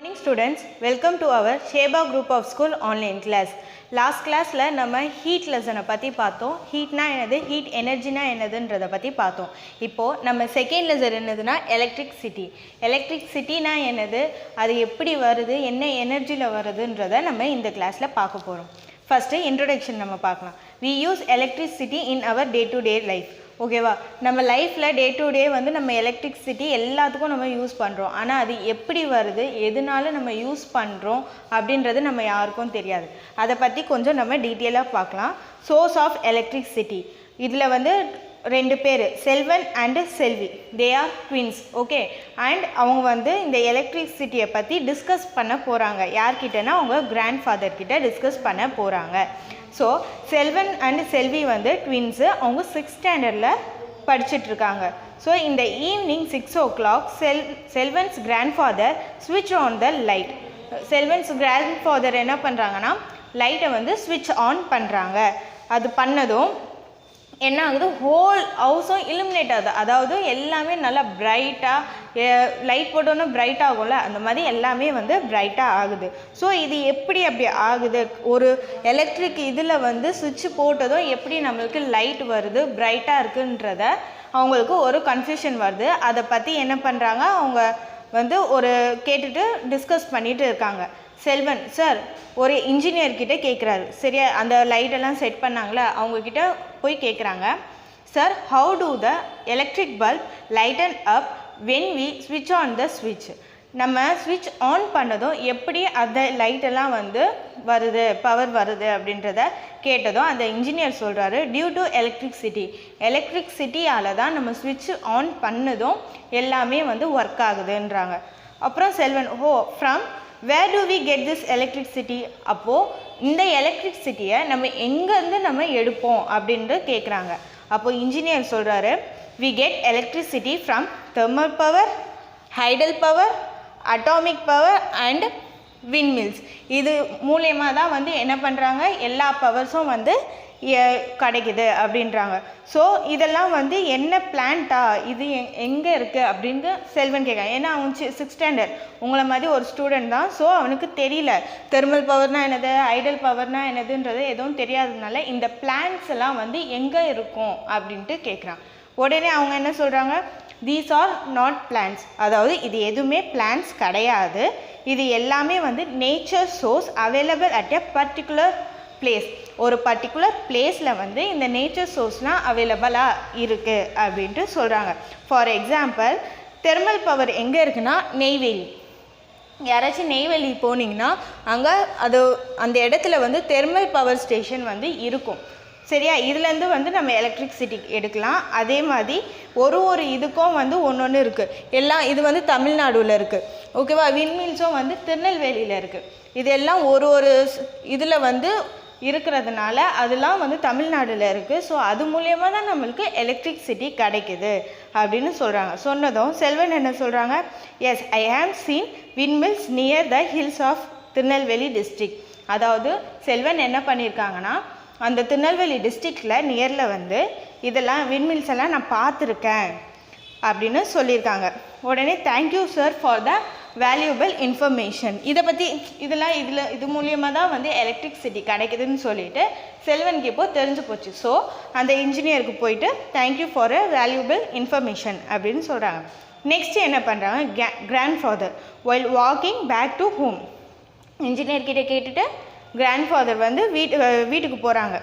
Morning students, welcome to our Sheba group of school online class. Last class la nama heat lesson பத்தி பார்த்தோம். Heatனா என்னது, heat energyனா என்னதுன்றத பத்தி பார்த்தோம். இப்போ நம்ம second lesson என்னதுன்னா electricity. Electricityனா என்னது, அது எப்படி வருது, என்ன எனர்ஜில வருதுன்றத நம்ம இந்த கிளாஸ்ல பார்க்க போறோம். First introduction நம்ம பார்க்கலாம். We use electricity in our day to day life. ஓகேவா, நம்ம லைஃப்பில் டே டு டே வந்து நம்ம எலக்ட்ரிசிட்டி எல்லாத்துக்கும் நம்ம யூஸ் பண்ணுறோம். ஆனால் அது எப்படி வருது, எதனால நம்ம யூஸ் பண்ணுறோம் அப்படின்றது நம்ம யாருக்கும் தெரியாது. அதை பற்றி கொஞ்சம் நம்ம டீட்டெயிலாக பார்க்கலாம். சோர்ஸ் ஆஃப் எலக்ட்ரிசிட்டி, இதில் வந்து ரெண்டு பேர், Selvan and Selvi, they are twins. Okay, and அவங்க வந்து இந்த எலக்ட்ரிசிட்டியை பற்றி டிஸ்கஸ் பண்ண போகிறாங்க. யார்கிட்டனா அவங்க கிராண்ட் ஃபாதர் கிட்ட டிஸ்கஸ் பண்ண போகிறாங்க. ஸோ செல்வன் அண்ட் செல்வி வந்து ட்வின்ஸு, அவங்க 6th ஸ்டாண்டர்டில் படிச்சுட்ருக்காங்க. ஸோ இந்த evening 6 o'clock Selvan's grand father ஸ்விட்ச் on the light. Selvan's grand father என்ன பண்ணுறாங்கன்னா லைட்டை வந்து ஸ்விட்ச் ஆன் பண்ணுறாங்க. அது பண்ணதும் என்ன ஆகுது, ஹோல் ஹவுஸும் இலுமினேட் ஆகுது. அதாவது எல்லாமே நல்லா பிரைட்டாக, லைட் போட்டோன்னா பிரைட் ஆகும்ல, அந்த மாதிரி எல்லாமே வந்து பிரைட்டாக ஆகுது. ஸோ இது எப்படி அப்படி ஆகுது, ஒரு எலக்ட்ரிக் இதில் வந்து சுவிட்ச் போட்டதும் எப்படி நம்மளுக்கு லைட் வருது, பிரைட்டாக இருக்குன்றத அவங்களுக்கு ஒரு கன்ஃபியூஷன் வருது. அதை பற்றி என்ன பண்ணுறாங்க, அவங்க வந்து ஒரு கேட்டுட்டு டிஸ்கஸ் பண்ணிட்டு இருக்காங்க. செல்வன் சார் ஒரு இன்ஜினியர்கிட்ட கேட்குறாரு. சரியா, அந்த லைட்டெல்லாம் செட் பண்ணாங்களே அவங்கக்கிட்ட போய் கேட்குறாங்க, sir how to the electric bulb lighten up when we ஸ்விட்ச் ஆன் த ஸ்விட்ச். நம்ம ஸ்விட்ச் ஆன் பண்ணதும் எப்படி அந்த லைட்டெல்லாம் வந்து வருது, பவர் வருது அப்படின்றத கேட்டதும் அந்த இன்ஜினியர் சொல்கிறாரு, டியூ டு எலக்ட்ரிசிட்டி. எலக்ட்ரிசிட்டியால் தான் நம்ம ஸ்விட்ச் ஆன் பண்ணதும் எல்லாமே வந்து ஒர்க் ஆகுதுன்றாங்க. அப்புறம் Selvan, from where do we get this electricity? அப்போது இந்த எலக்ட்ரிசிட்டியை நம்ம எங்கேருந்து நம்ம எடுப்போம் அப்படின்ட்டு கேட்குறாங்க. அப்போது இன்ஜினியர் சொல்கிறாரு, we get electricity from thermal power, hydel power, atomic power and windmills. இது மூலயமா தான் வந்து என்ன பண்ணுறாங்க, எல்லா பவர்ஸும் வந்து கிடைக்குது அப்படின்றாங்க. ஸோ இதெல்லாம் வந்து என்ன பிளான்ட்டா, இது எங்கே இருக்குது அப்படின்ட்டு செல்வன் கேட்குறாங்க. ஏன்னா அவன் 6th ஸ்டாண்டர்ட், உங்களை மாதிரி ஒரு ஸ்டூடெண்ட் தான். ஸோ அவனுக்கு தெரியல தெர்மல் பவர்னால் என்னது, ஐடல் பவர்னால் என்னதுன்றது எதுவும் தெரியாததுனால இந்த பிளான்ட்ஸ் எல்லாம் வந்து எங்கே இருக்கும் அப்படின்ட்டு கேட்குறான். உடனே அவங்க என்ன சொல்கிறாங்க, தீஸ் ஆர் நாட் பிளான்ட்ஸ். அதாவது இது எதுவுமே பிளான்ட்ஸ் கிடையாது, இது எல்லாமே வந்து nature source available at a particular place. ஒரு பர்டிகுலர் பிளேஸில் வந்து இந்த நேச்சர் சோர்ஸ்னால் அவைலபிளாக இருக்குது அப்படின்ட்டு சொல்கிறாங்க. ஃபார் எக்ஸாம்பிள், தெர்மல் பவர் எங்கே இருக்குன்னா நெய்வேலி. யாராச்சும் நெய்வேலி போனீங்கன்னா அங்கே அந்த இடத்துல வந்து தெர்மல் பவர் ஸ்டேஷன் வந்து இருக்கும். சரியா, இதுலேருந்து வந்து நம்ம எலக்ட்ரிசிட்டி எடுக்கலாம். அதே மாதிரி ஒரு இதுக்கும் வந்து ஒன்று இருக்குது. எல்லாம் இது வந்து தமிழ்நாடுல இருக்குது. ஓகேவா, விண்மில்ஸும் வந்து திருநெல்வேலியில் இருக்குது. இதெல்லாம் ஒரு இதில் வந்து இருக்கிறதுனால அதெல்லாம் வந்து தமிழ்நாடுல இருக்குது. ஸோ அது மூலயமா தான் நம்மளுக்கு எலக்ட்ரிசிட்டி கிடைக்குது அப்படின்னு சொல்கிறாங்க. சொன்னதும் செல்வன் என்ன சொல்கிறாங்க, yes I have seen windmills near the hills of Tirunelveli district. அதாவது செல்வன் என்ன பண்ணியிருக்காங்கன்னா அந்த திருநெல்வேலி டிஸ்ட்ரிக்டில் நியரில் வந்து இதெல்லாம் விண்மில்ஸ் எல்லாம் நான் பார்த்துருக்கேன் அப்படின்னு சொல்லியிருக்காங்க. உடனே thank you sir for the valuable information. இதை பற்றி இது மூலியமாக தான் வந்து எலக்ட்ரிசிட்டி கிடைக்குதுன்னு சொல்லிட்டு செல்வனுக்கு இப்போ தெரிஞ்சு போச்சு. ஸோ அந்த இன்ஜினியருக்கு போயிட்டு thank you for a valuable information அப்படின்னு சொல்கிறாங்க. நெக்ஸ்ட் என்ன பண்ணுறாங்க, grand father while walking back to home. இன்ஜினியர்கிட்ட கேட்டுட்டு கிராண்ட் ஃபாதர் வந்து வீட்டுக்கு போகிறாங்க.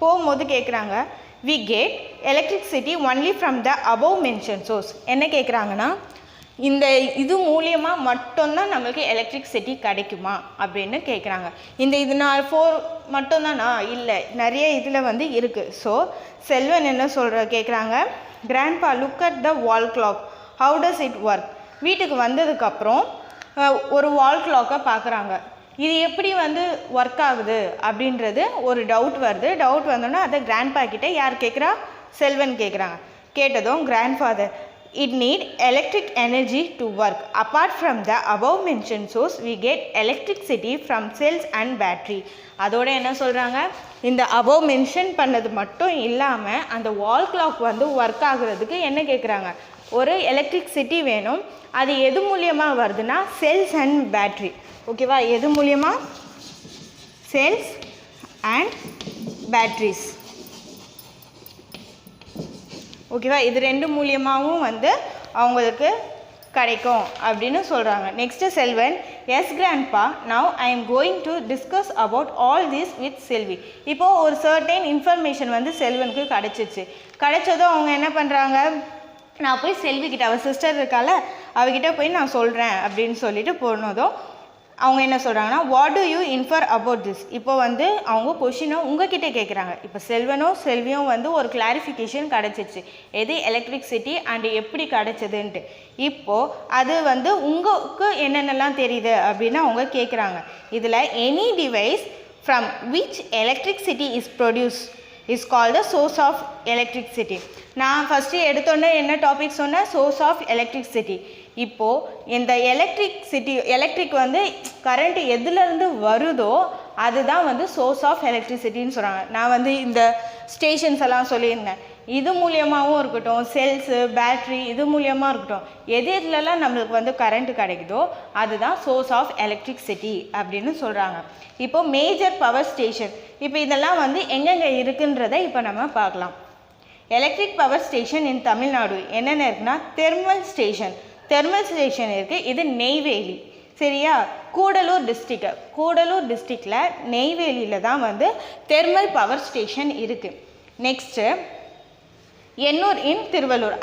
போகும்போது கேட்குறாங்க, we get electricity only from the above mention source. என்ன கேட்குறாங்கன்னா, இந்த இது மூலியமாக மட்டும்தான் நம்மளுக்கு எலக்ட்ரிசிட்டி கிடைக்குமா அப்படின்னு கேட்குறாங்க. இது நான் 4 மட்டும்தானா, இல்லை நிறைய இதில் வந்து இருக்குது. ஸோ செல்வன் என்ன கேட்குறாங்க, grandpa look at the wall clock, how does it work. வீட்டுக்கு வந்ததுக்கப்புறம் ஒரு வால் கிளாக்கை பார்க்குறாங்க. இது எப்படி வந்து ஒர்க் ஆகுது அப்படின்றது ஒரு டவுட் வருது. டவுட் வந்தோன்னா அதை கிராண்ட்பா கிட்டே யார் கேட்குறா, செல்வன் கேட்குறாங்க. கேட்டதும் grandfather, it need electric energy to work. Apart from the above mentioned source, we get electricity from cells and battery. அதோட என்ன சொல்கிறாங்க, இந்த above mention பண்ணது மட்டும் இல்லாமல் அந்த வால் கிளாக் வந்து ஒர்க் ஆகுறதுக்கு என்ன கேட்குறாங்க, ஒரு எலக்ட்ரிசிட்டி வேணும். அது எது மூலியமாக வருதுன்னா செல்ஸ் அண்ட் பேட்ரி. ஓகேவா, எது மூலியமாக? Cells and batteries. ஓகேவா, இது ரெண்டு மூலியமாகவும் வந்து அவங்களுக்கு கிடைக்கும் அப்படின்னு சொல்கிறாங்க. Next Selvan, yes grandpa, now I am going to discuss about all this with Selvi. இப்போது ஒரு சர்டைன் இன்ஃபர்மேஷன் வந்து செல்வனுக்கு கிடச்சிச்சு. கிடைச்சதும் அவங்க என்ன பண்ணுறாங்க, நான் போய் செல்விக்கிட்ட, அவள் சிஸ்டர் இருக்கால அவகிட்ட போய் நான் சொல்கிறேன் அப்படின்னு சொல்லிட்டு போனதும் அவங்க என்ன சொல்கிறாங்கன்னா, what to you infer about this. இப்போ வந்து அவங்க கொஷினை உங்ககிட்ட கேட்குறாங்க. இப்போ செல்வியும் வந்து ஒரு கிளாரிஃபிகேஷன் கிடச்சிச்சு, எது எலக்ட்ரிசிட்டி அண்டு எப்படி கிடச்சிதுன்ட்டு. இப்போது அது வந்து உங்களுக்கு என்னென்னலாம் தெரியுது அப்படின்னு அவங்க கேட்குறாங்க. இதில் any device from which electricity is produce is called the source of electricity. நான் ஃபஸ்ட்டு எடுத்தோன்னே என்ன டாபிக் சொன்னேன், சோர்ஸ் ஆஃப் எலக்ட்ரிசிட்டி. இப்போது இந்த எலக்ட்ரிக் வந்து கரண்ட் எதுலேருந்து வருதோ அதுதான் வந்து சோர்ஸ் ஆஃப் எலக்ட்ரிசிட்டின்னு சொல்கிறாங்க. நான் வந்து இந்த ஸ்டேஷன்ஸ் எல்லாம் சொல்லியிருந்தேன், இது மூலியமாகவும் இருக்கட்டும், செல்ஸு பேட்ரி இது மூலியமாக இருக்கட்டும், எதுலலாம் நம்மளுக்கு வந்து கரண்ட் கிடைக்குதோ அதுதான் சோர்ஸ் ஆஃப் எலக்ட்ரிசிட்டி அப்படின்னு சொல்கிறாங்க. இப்போது மேஜர் பவர் ஸ்டேஷன், இப்போ இதெல்லாம் வந்து எங்கெங்கே இருக்குன்றதை இப்போ நம்ம பார்க்கலாம். எலக்ட்ரிக் பவர் ஸ்டேஷன் இன் தமிழ்நாடு என்னென்ன இருக்குன்னா, தெர்மல் ஸ்டேஷன் இருக்குது. இது நெய்வேலி. சரியா, கூடலூர் டிஸ்ட்ரிக்டில் நெய்வேலியில் தான் வந்து தெர்மல் பவர் ஸ்டேஷன் இருக்குது. நெக்ஸ்ட்டு எண்ணூர் இன் திருவள்ளூர்,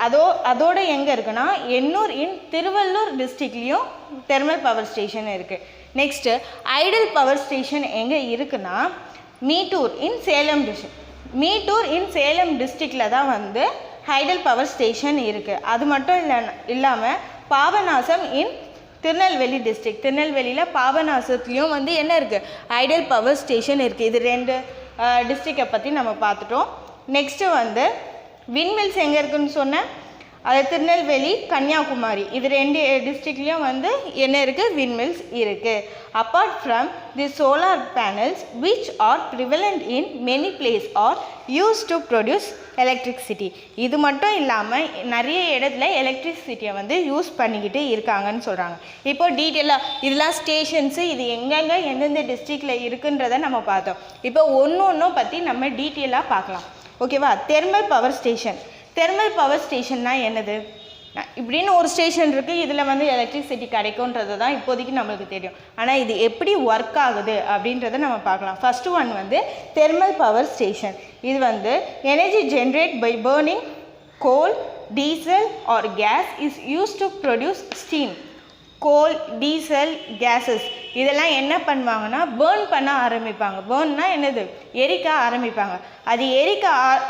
அதோட எங்கே இருக்குன்னா எண்ணூர் இன் திருவள்ளூர் டிஸ்ட்ரிக்ட்லேயும் தெர்மல் பவர் ஸ்டேஷன் இருக்குது. நெக்ஸ்ட்டு ஐடல் பவர் ஸ்டேஷன் எங்கே இருக்குன்னா மீட்டூர் இன் சேலம் டிஸ்ட்ரிக்டில் தான் வந்து ஐடல் பவர் ஸ்டேஷன் இருக்குது. அது மட்டும் இல்லாமல் பாபநாசம் இன் திருநெல்வேலி திருநெல்வேலியில் பாபநாசத்துலேயும் வந்து என்ன இருக்குது, ஐடல் பவர் ஸ்டேஷன் இருக்குது. இது ரெண்டு டிஸ்ட்ரிக்டை பற்றி நம்ம பார்த்துட்டோம். நெக்ஸ்ட்டு வந்து விண்மில்ஸ் எங்கே இருக்குதுன்னு சொன்னேன், அது திருநெல்வேலி கன்னியாகுமரி இது ரெண்டு டிஸ்ட்ரிக்ட்லேயும் வந்து என்ன இருக்குது, விண்மில்ஸ் இருக்குது. Apart from the solar panels which are prevalent in many place are use to produce electricity. இது மட்டும் இல்லாமல் நிறைய இடத்துல எலக்ட்ரிசிட்டியை வந்து யூஸ் பண்ணிக்கிட்டு இருக்காங்கன்னு சொல்கிறாங்க. இப்போ டீட்டெயிலாக இதெல்லாம் ஸ்டேஷன்ஸு, இது எங்கெங்கே எந்தெந்த டிஸ்ட்ரிக்டில் இருக்குன்றதை நம்ம பார்த்தோம். இப்போ ஒன்றும் பற்றி நம்ம டீட்டெயிலாக பார்க்கலாம். ஓகேவா, தெர்மல் பவர் ஸ்டேஷன்னா என்னது, இப்படின்னு ஒரு ஸ்டேஷன் இருக்குது, இதில் வந்து எலக்ட்ரிசிட்டி கிடைக்கும்ன்றது தான் இப்போதைக்கு நம்மளுக்கு தெரியும். ஆனால் இது எப்படி ஒர்க் ஆகுது அப்படின்றத நம்ம பார்க்கலாம். ஃபஸ்ட்டு ஒன் வந்து தெர்மல் பவர் ஸ்டேஷன். இது வந்து energy generate by burning coal, diesel or gas is use to produce steam. Coal, diesel, gases இதெல்லாம் என்ன பண்ணுவாங்கன்னா பேர்ன் பண்ண ஆரம்பிப்பாங்க. பேர்ன்னா என்னது, எரிக்க ஆரம்பிப்பாங்க. அது எரிக்க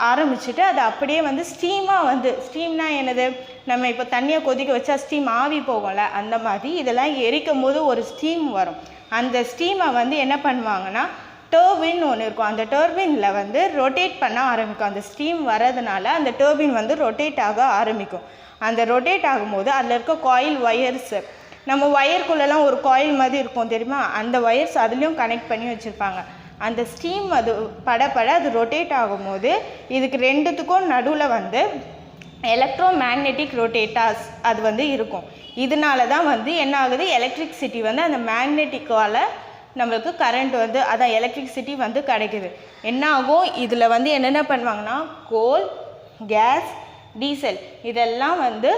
ஆரம்பிச்சுட்டு அது அப்படியே வந்து ஸ்டீமாக வந்து, ஸ்டீம்னா என்னது, நம்ம இப்போ தண்ணியை கொதிக்க வச்சா ஸ்டீம் ஆவி போகும்ல, அந்த மாதிரி இதெல்லாம் எரிக்கும் போது ஒரு ஸ்டீம் வரும். அந்த ஸ்டீமை வந்து என்ன பண்ணுவாங்கன்னா டர்பின் ஒன்று இருக்கும், அந்த டர்பினில் வந்து ரொட்டேட் பண்ண ஆரம்பிக்கும். அந்த ஸ்டீம் வரதுனால அந்த டர்பின் வந்து ரொட்டேட் ஆக ஆரம்பிக்கும். அந்த ரொட்டேட் ஆகும்போது அதில் இருக்க காயில் ஒயர்ஸு, நம்ம ஒயருக்குள்ளெல்லாம் ஒரு காயில் மாதிரி இருக்கும் தெரியுமா, அந்த ஒயர்ஸ் அதுலேயும் கனெக்ட் பண்ணி வச்சுருப்பாங்க. அந்த ஸ்டீம் அது பட அது ரொட்டேட் ஆகும்போது இதுக்கு ரெண்டுத்துக்கும் நடுவில் வந்து எலக்ட்ரோ மேக்னெட்டிக் ரொட்டேட்டர்ஸ் அது வந்து இருக்கும். இதனால தான் வந்து என்ன ஆகுது, எலக்ட்ரிசிட்டி வந்து அந்த மேக்னெட்டிக்கால் நம்மளுக்கு கரண்ட் வந்து அதான் எலக்ட்ரிசிட்டி வந்து கிடைக்குது. என்ன ஆகும், இதில் வந்து என்னென்ன பண்ணுவாங்கன்னா கோல், கேஸ், டீசல் இதெல்லாம் வந்து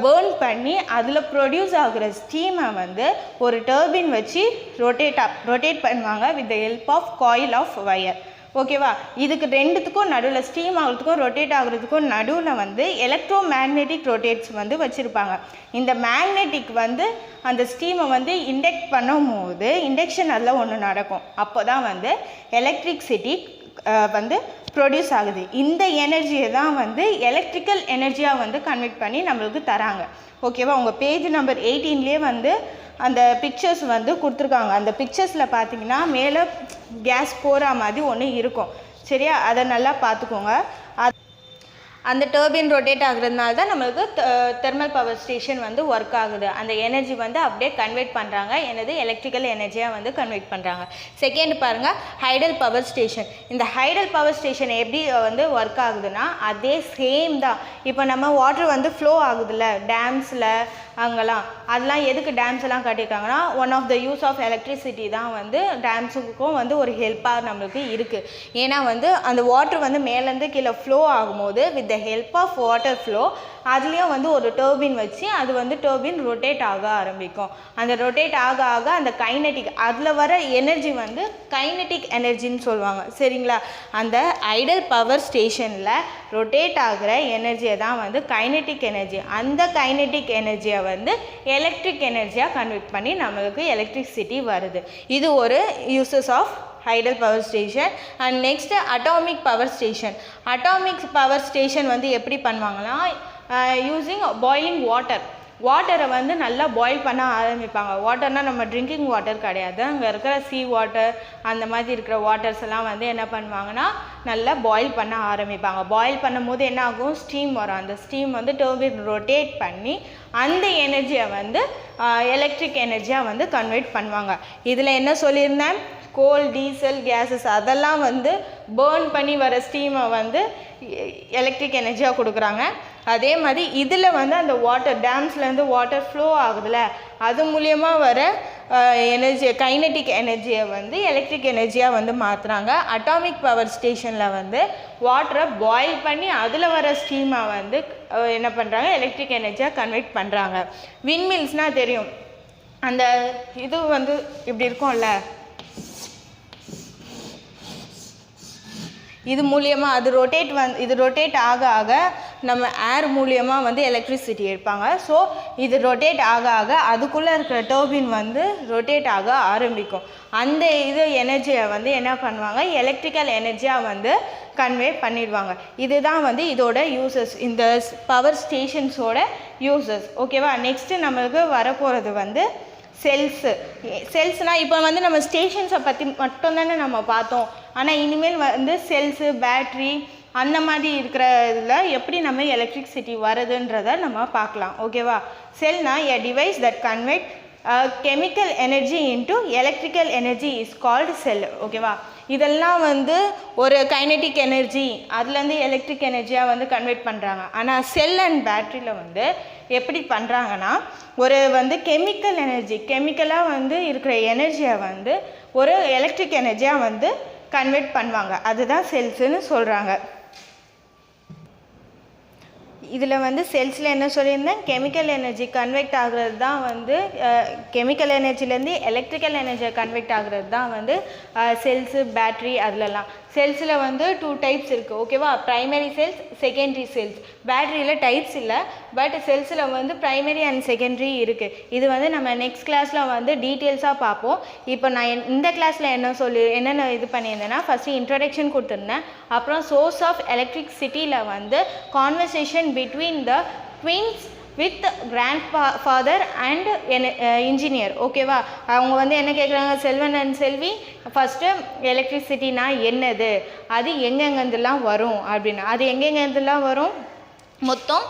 பேர்ன் பண்ணி அதில் ப்ரொடியூஸ் ஆகிற ஸ்டீமை வந்து ஒரு டர்பின் வச்சு ரொட்டேட் பண்ணுவாங்க with the help of coil of wire. ஓகேவா, இதுக்கு ரெண்டுத்துக்கும் நடுவில் ஸ்டீம் ஆகிறதுக்கும் ரொட்டேட் ஆகுறதுக்கும் நடுவில் வந்து எலக்ட்ரோ மேக்னெட்டிக் ரொட்டேட்ஸ் வந்து வச்சுருப்பாங்க. இந்த மேக்னெட்டிக் வந்து அந்த ஸ்டீமை வந்து இண்டக்ட் பண்ணும் போது இண்டக்ஷன் அதில் ஒன்று நடக்கும். அப்போ தான் வந்து எலக்ட்ரிசிட்டி வந்து ப்ரொடியூஸ் ஆகுது. இந்த எனர்ஜியை தான் வந்து எலக்ட்ரிக்கல் எனர்ஜியாக வந்து கன்வெர்ட் பண்ணி நம்மளுக்கு தராங்க. ஓகேவா, உங்கள் பேஜ் நம்பர் 18லேயே வந்து அந்த பிக்சர்ஸ் வந்து கொடுத்துருக்காங்க. அந்த பிக்சர்ஸில் பார்த்தீங்கன்னா மேலே கேஸ் போகிற மாதிரி ஒன்று இருக்கும். சரியா, அதை நல்லா பார்த்துக்கோங்க. அந்த டர்பின் ரொட்டேட் ஆகுறதுனால தான் நம்மளுக்கு தெர்மல் பவர் ஸ்டேஷன் வந்து ஒர்க் ஆகுது. அந்த எனர்ஜி வந்து அப்படியே கன்வெர்ட் பண்ணுறாங்க, எனது எலக்ட்ரிக்கல் எனர்ஜியாக வந்து கன்வெர்ட் பண்ணுறாங்க. செகண்ட் பாருங்கள், ஹைடல் பவர் ஸ்டேஷன். இந்த ஹைடல் பவர் ஸ்டேஷன் எப்படி வந்து ஒர்க் ஆகுதுன்னா அதே சேம் தான். இப்போ நம்ம வாட்டர் வந்து ஃப்ளோ ஆகுதுல்ல டேம்ஸில் அங்கெல்லாம், அதெல்லாம் எதுக்கு டேம்ஸ் எல்லாம் கட்டியிருக்காங்கன்னா one of the use of electricity தான் வந்து டேம்ஸுக்கும் வந்து ஒரு ஹெல்ப்பாக நம்மளுக்கு இருக்குது. ஏன்னா வந்து அந்த வாட்டர் வந்து மேலேருந்து கீழே ஃப்ளோ ஆகும்போது with the help of water flow அதுலேயும் வந்து ஒரு டர்பின் வச்சு அது வந்து டர்பின் ரொட்டேட் ஆக ஆரம்பிக்கும். அந்த ரொட்டேட் ஆக ஆக அந்த கைனட்டிக் அதில் வர எனர்ஜி வந்து கைனட்டிக் எனர்ஜின்னு சொல்லுவாங்க. சரிங்களா? அந்த ஐடல் பவர் ஸ்டேஷனில் ரொட்டேட் ஆகிற எனர்ஜியை தான் வந்து கைனட்டிக் எனர்ஜி. அந்த கைனட்டிக் எனர்ஜியை வந்து எலக்ட்ரிக் எனர்ஜியாக கன்வெர்ட் பண்ணி நம்மளுக்கு எலக்ட்ரிசிட்டி வருது. இது ஒரு uses of hydel power station. And next atomic power station. Atomic power station வந்து எப்படி பண்ணுவாங்கன்னா யூஸிங் பாயிலிங் வாட்டரை வந்து நல்லா பாயில் பண்ண ஆரம்பிப்பாங்க. வாட்டர்னால் நம்ம ட்ரிங்கிங் வாட்டர் கிடையாது, அங்கே இருக்கிற சீ வாட்டர் அந்த மாதிரி இருக்கிற வாட்டர்ஸ் எல்லாம் வந்து என்ன பண்ணுவாங்கன்னா நல்லா பாயில் பண்ண ஆரம்பிப்பாங்க. பாயில் பண்ணும் போது என்ன ஆகும், ஸ்டீம் வரும். அந்த ஸ்டீம் வந்து டர்பின் ரொட்டேட் பண்ணி அந்த எனர்ஜியை வந்து எலக்ட்ரிக் எனர்ஜியாக வந்து கன்வெர்ட் பண்ணுவாங்க. இதில் என்ன சொல்லியிருந்தேன், கோல், டீசல், கேஸஸ் அதெல்லாம் வந்து பேர்ன் பண்ணி வர ஸ்டீமை வந்து எலக்ட்ரிக் எனர்ஜியாக கொடுக்குறாங்க. அதே மாதிரி இதில் வந்து அந்த வாட்டர் டேம்ஸ்லேருந்து வாட்டர் ஃப்ளோ ஆகுதுல்ல அது மூலியமாக வர எனர்ஜி கைனட்டிக் எனர்ஜியை வந்து எலக்ட்ரிக் எனர்ஜியாக வந்து மாற்றுறாங்க. அட்டாமிக் பவர் ஸ்டேஷனில் வந்து வாட்டரை பாயில் பண்ணி அதில் வர ஸ்டீமை வந்து என்ன பண்ணுறாங்க, எலக்ட்ரிக் எனர்ஜியாக கன்வெர்ட் பண்ணுறாங்க. விண்மில்ஸ்னால் தெரியும், அந்த இது வந்து இப்படி இருக்கும்ல, இது மூலியமாக அது இது ரொட்டேட் ஆக ஆக நம்ம ஏர் மூலியமாக வந்து எலக்ட்ரிசிட்டி எடுப்பாங்க. ஸோ இது ரொட்டேட் ஆக ஆக அதுக்குள்ளே இருக்கிற டர்பின் வந்து ரொட்டேட் ஆக ஆரம்பிக்கும். அந்த இது எனர்ஜியை வந்து என்ன பண்ணுவாங்க, எலக்ட்ரிக்கல் எனர்ஜியாக வந்து கன்வே பண்ணிடுவாங்க. இதுதான் வந்து இதோட யூசஸ், இந்த பவர் ஸ்டேஷன்ஸோட யூசஸ். ஓகேவா? நெக்ஸ்ட்டு நம்மளுக்கு வரப்போகிறது வந்து செல்ஸ்னால் இப்போ வந்து நம்ம ஸ்டேஷன்ஸை பற்றி மட்டும்தானே நம்ம பார்த்தோம். ஆனால் இனிமேல் வந்து செல்ஸு, பேட்ரி அந்த மாதிரி இருக்கிற இதில் எப்படி நம்ம எலக்ட்ரிசிட்டி வருதுன்றதை நம்ம பார்க்கலாம். ஓகேவா? செல்னா a device that convert chemical energy into electrical energy is called cell. ஓகேவா? இதெல்லாம் வந்து ஒரு கைனட்டிக் எனர்ஜி அதுலேருந்து எலக்ட்ரிக் எனர்ஜியாக வந்து கன்வெர்ட் பண்ணுறாங்க. ஆனால் செல் அண்ட் பேட்ரியில் வந்து எப்படி பண்ணுறாங்கன்னா ஒரு வந்து கெமிக்கல் எனர்ஜி, கெமிக்கலாக வந்து இருக்கிற எனர்ஜியை வந்து ஒரு எலக்ட்ரிக் எனர்ஜியாக வந்து கன்வெர்ட் பண்ணுவாங்க. அதுதான் செல்ஸுன்னு சொல்கிறாங்க. இதில் வந்து செல்ஸில் என்ன சொல்லியிருந்தேன், கெமிக்கல் எனர்ஜி கன்வெர்ட் ஆகிறது தான் வந்து கெமிக்கல் எனர்ஜிலேருந்து எலக்ட்ரிக்கல் எனர்ஜியை கன்வெர்ட் ஆகிறது தான் வந்து செல்ஸு, பேட்ரி அதுலலாம். செல்ஸில் வந்து 2 டைப்ஸ் இருக்குது. ஓகேவா? Primary cells, secondary cells. பேட்ரியில் டைப்ஸ் இல்லை, பட் செல்ஸில் வந்து ப்ரைமரி அண்ட் செகண்டரி இருக்குது. இது வந்து நம்ம நெக்ஸ்ட் கிளாஸில் வந்து டீட்டெயில்ஸாக பார்ப்போம். இப்போ நான் இந்த கிளாஸில் என்னென்ன இது பண்ணியிருந்தேன்னா, ஃபஸ்ட்டு இன்ட்ரடக்ஷன் கொடுத்துருந்தேன். அப்புறம் சோர்ஸ் ஆஃப் எலக்ட்ரிசிட்டியில் வந்து conversation between the twins with grandfather and engineer. ஓகேவா? அவங்க வந்து என்ன கேட்குறாங்க, செல்வன் அண்ட் செல்வி, ஃபஸ்ட்டு எலக்ட்ரிசிட்டினா என்னது, அது எங்கெங்கேருந்துலாம் வரும் அப்படின்னு. அது எங்கெங்கேருந்துலாம் வரும், மொத்தம்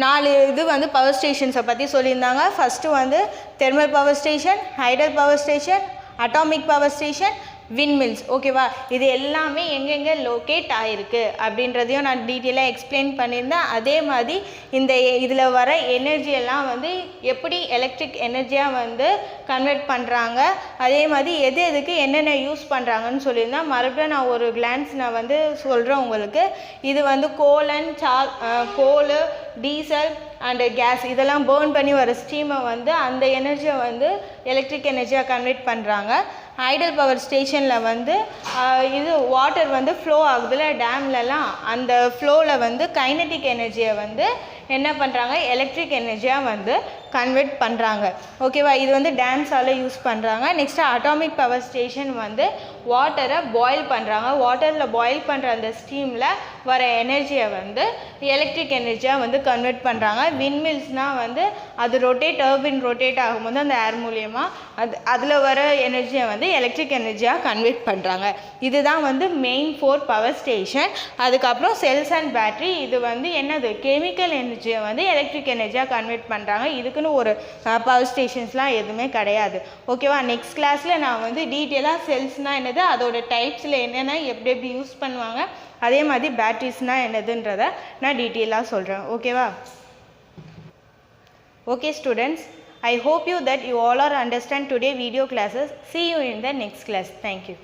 4 இது வந்து பவர் ஸ்டேஷன்ஸை பற்றி சொல்லியிருந்தாங்க. ஃபஸ்ட்டு வந்து thermal power station, hydel power station, atomic power station, windmills. ஓகேவா? இது எல்லாமே எங்கெங்கே லொக்கேட் ஆகிருக்கு அப்படின்றதையும் நான் டீட்டெயிலாக எக்ஸ்பிளைன் பண்ணியிருந்தேன். அதே மாதிரி இந்த இதில் வர எனர்ஜியெல்லாம் வந்து எப்படி எலக்ட்ரிக் எனர்ஜியாக வந்து கன்வெர்ட் பண்ணுறாங்க, அதே மாதிரி எதுக்கு என்னென்ன யூஸ் பண்ணுறாங்கன்னு சொல்லியிருந்தேன். மறுபடியும் நான் ஒரு கிளான்ஸ் நான் வந்து சொல்கிறேன் உங்களுக்கு. இது வந்து கோலு, டீசல் அண்டு கேஸ் இதெல்லாம் பேர்ன் பண்ணி வர ஸ்டீமை வந்து அந்த எனர்ஜியை வந்து எலக்ட்ரிக் எனர்ஜியாக கன்வெர்ட் பண்ணுறாங்க. ஐடல் பவர் ஸ்டேஷனில் வந்து இது வாட்டர் வந்து ஃப்ளோ ஆகுதுல டேம்லலாம், அந்த ஃப்ளோவில் வந்து கைனட்டிக் எனர்ஜியை வந்து என்ன பண்ணுறாங்க, எலக்ட்ரிக் எனர்ஜியாக வந்து கன்வெர்ட் பண்ணுறாங்க. ஓகேவா, இது வந்து டேம்ஸால் யூஸ் பண்ணுறாங்க. நெக்ஸ்ட்டு அட்டாமிக் பவர் ஸ்டேஷன் வந்து வாட்டரை பாயில் பண்ணுறாங்க. வாட்டரில் பாயில் பண்ணுற அந்த ஸ்டீமில் வர எனர்ஜியை வந்து எலக்ட்ரிக் எனர்ஜியாக வந்து கன்வெர்ட் பண்ணுறாங்க. விண்மில்ஸ்னால் வந்து அது டர்பின் ரொட்டேட் ஆகும்போது அந்த ஏர் மூலியமாக அதில் வர எனர்ஜியை வந்து எலக்ட்ரிக் எனர்ஜியாக கன்வெர்ட் பண்ணுறாங்க. இதுதான் வந்து மெயின் 4 பவர் ஸ்டேஷன். அதுக்கப்புறம் செல்ஸ் அண்ட் பேட்ரி, இது வந்து என்னது, கெமிக்கல் எனர்ஜியை வந்து எலக்ட்ரிக் எனர்ஜியாக கன்வெர்ட் பண்ணுறாங்க. இதுக்குன்னு ஒரு பவர் ஸ்டேஷன்ஸ்லாம் எதுவுமே கிடையாது. ஓகேவா, நெக்ஸ்ட் கிளாஸில் நான் வந்து டீட்டெயிலாக செல்ஸ்னால் என்னது, அதோட டைப்ஸில் என்னென்ன எப்படி எப்படி யூஸ் பண்ணுவாங்க, அதே மாதிரி பேட்ரிஸ்னால் என்னதுன்றதை நான் டீட்டெயிலாக சொல்கிறேன். ஓகேவா. Okay students, I hope you that you all are understand today video classes. See you in the next class. Thank you.